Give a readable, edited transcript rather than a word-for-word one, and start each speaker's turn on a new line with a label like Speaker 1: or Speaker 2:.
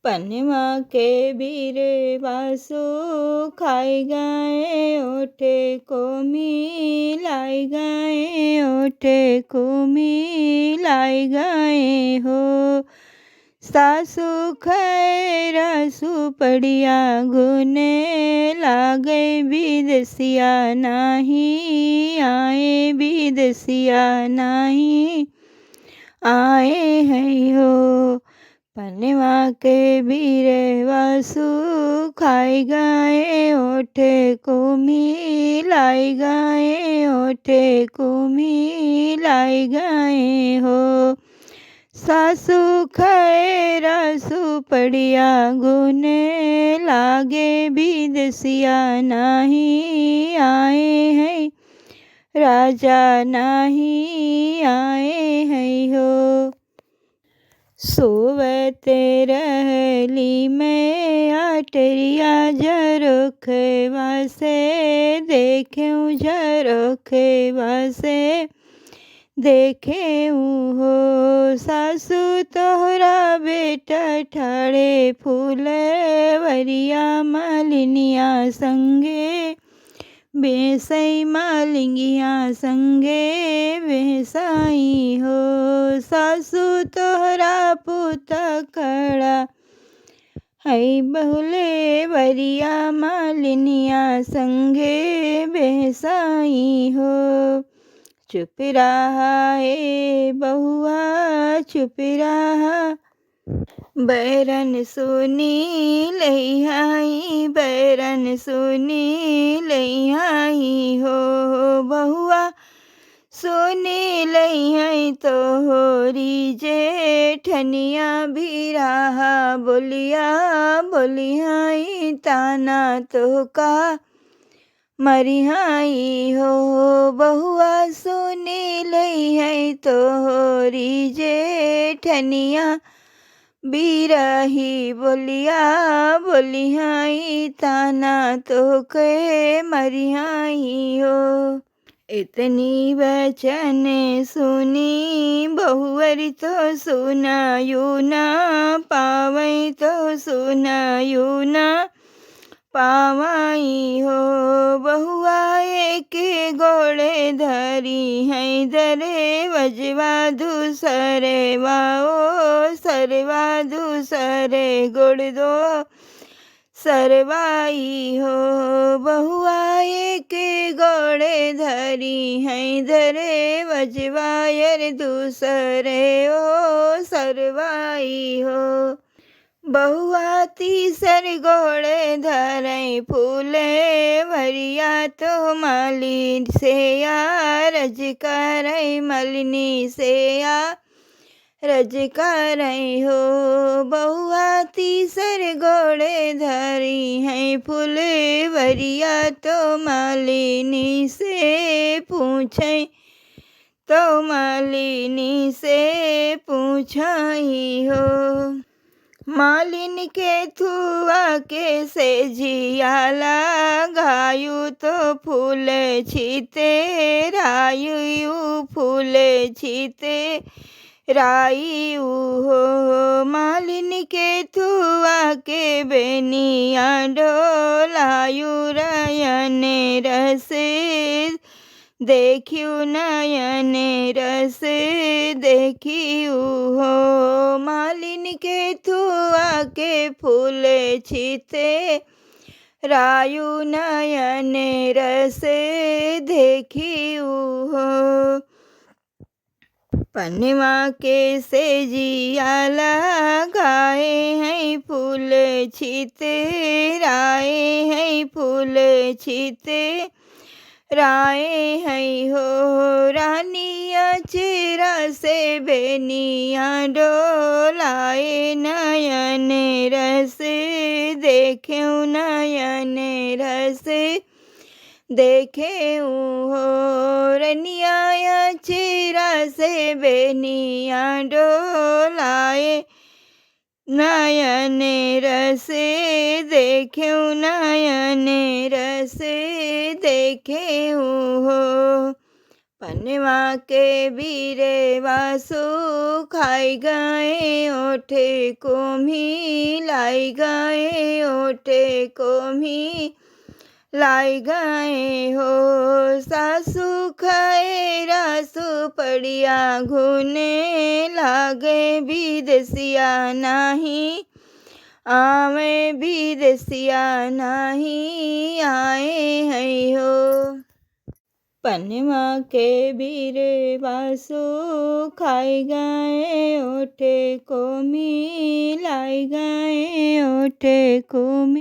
Speaker 1: पनवा के बीरे वासु खाई गए ओठे को मिलाई गए ओठे को मिलाई गए हो। सासु खैरा सुपड़िया गुने लागे विदेसिया नाही आए विदेसिया नाही आए है हो। पनवा के बीरे वासु खाई गए ओठे को मिलाई गए ओठे को मिलाई गए हो। सासु खैरा सुपड़िया गुने लागे विदेसिया नाही आए है राजा नाही आए है हो। सोवते रहली मैं आटरिया झरोखे वासे देखें झरोखे वासे देखे हो। सासु तोहरा बेटा ठाड़े फूले वरिया मालिनिया संगे बेसई मालिंगिया संगे बेसाई हो। सासु तोहरा पुत खड़ा है बहुले वरिया मालिनिया संगे बेसाई हो। चुप रहा ए बहुआ चुप रहा बैरन सुनी लइहाई बैरन सुनी लइहाई हो। बहुआ सुनी लइहाई तो होरी जेठनिया भी रहा बोलिया बोलिहाई ताना तो का मरिहाई हो। बहुआ सुनी लइहाई तो होरी जेठनिया बिरही बोलिया बोलिहाई ताना तो के मरिहाई हो। इतनी वचन सुनी बहुअरी तो सुनायु ना पावई तो सुनायु ना पावाई हो। बहुआ एक गोड़े धरी है दरे वजवा दूसरे वाओ सरवा दूसरे गोड़ दो सरवाई हो। बहुआ एक गोड़े धरी है दरे वजवायर दूसरे ओ सरवाई हो। बहुआ तीसर गोड़े धरे फूले वरिया तो माली से या रज करे मलिनी से या रज करे हो। बहुआ तीसर गोड़े धरी है फूल वरिया तो मालिनी से पूछे तो मालिनी से पूछाई हो। मालिन के थुआ के से जियाला गायु तो फूल छीते रायु फूल छीते रायु हो। मालिन के थुआ के बेनिया डोलायु रयन रस देखियो नयन रस देखियो हो। मालिन के थुआ के फूल छीते रायु नयन रस देखियो हो। पनवा के से जियाला गाए हैं फूल छीते राय हैं फूल छीते राय है हो। रानिया चेरा से बेनिया डोलाए नयन रस देखे नयन रस देखे हो। रनिया चेरा से बेनिया डोलाए नयन रस देखे नयन रस देखे हो। पनवा के बीरे वासु खाई गए ओठे को मिला लाई गए ओठे को मी लाई गए हो। सासू खाए रासू पड़िया घूने लागे विदेसिया नाही आवे विदेसिया नाही आए हैं हो। पनमा के बीरे बासु खाई गए ओठे को मी लाई गए ओठे को मी।